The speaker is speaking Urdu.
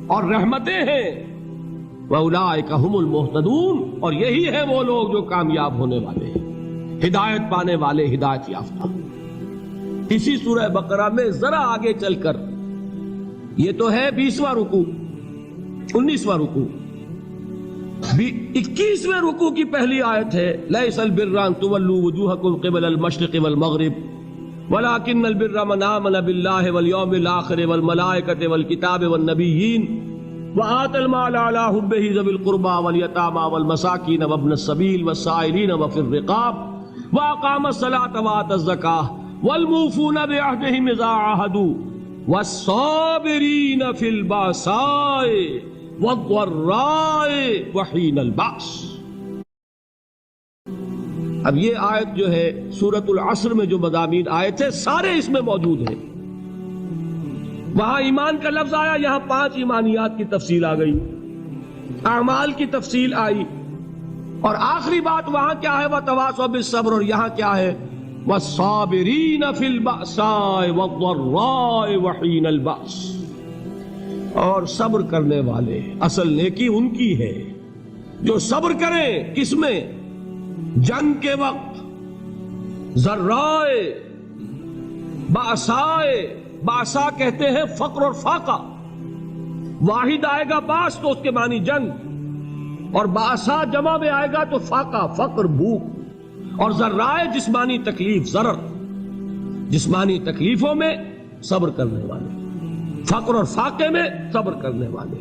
اور رحمتیں ہیں، وَأُولَٰئِكَ هُمُ الْمُهْتَدُونَ، اور یہی ہے وہ لوگ جو کامیاب ہونے والے ہیں، ہدایت پانے والے، ہدایت یافتہ۔ اسی سورہ بقرہ میں ذرا آگے چل کر، یہ تو ہے 20واں رکوع، 19واں رکوع، 21ویں رکوع کی پہلی آیت ہے لَيْسَ الْبِرَّ أَن تُوَلُّوا وُجُوهَكُمْ قِبَلَ الْمَشْرِقِ وَالْمَغْرِبِ وَلَٰكِنَّ الْبِرَّ مَنْ آمَنَ بِاللَّهِ وَالْيَوْمِ الْآخِرِ وَالْمَلَائِكَةِ وَالْكِتَابِ وَالنَّبِيِّينَ وَآتَى الْمَالَ عَلَىٰ حُبِّهِ ذَوِي الْقُرْبَىٰ وَالْيَتَامَىٰ وَالْمَسَاكِينَ وَابْنَ السَّبِيلِ وَالسَّائِلِينَ وَفِي الرِّقَابِ وَأَقَامَ الصَّلَاةَ وَآتَى الزَّكَاةَ وَالْمُوفُونَ بِعَهْدِهِمْ إِذَا عَاهَدُوا وَالصَّابِرِينَ فِي الْبَأْسَاءِ وَالضَّرَّاءِ وَحِينَ الْبَأْسِ۔ اب یہ آیت جو ہے سورۃ العصر میں جو مضامین آئے تھے سارے اس میں موجود ہیں۔ وہاں ایمان کا لفظ آیا، یہاں 5 ایمانیات کی تفصیل آ گئی، اعمال کی تفصیل آئی، اور آخری بات وہاں کیا ہے وَتَوَاصَوْا بِالصَّبْرِ، اور یہاں کیا ہے وَالصَّابِرِينَ فِي الْبَأْسَاءِ وَالضَّرَّاءِ وَحِينَ الْبَأْسِ، اور صبر کرنے والے، اصل نیکی ان کی ہے جو صبر کریں، کس میں؟ جنگ کے وقت، ذرائے، باسائے، باسا کہتے ہیں فقر اور فاقہ، واحد آئے گا باس تو اس کے معنی جنگ، اور باسا جمع میں آئے گا تو فاقہ، فقر، بھوک، اور ذرائے جسمانی تکلیف، ضرر، جسمانی تکلیفوں میں صبر کرنے والے، فقر اور فاقے میں صبر کرنے والے۔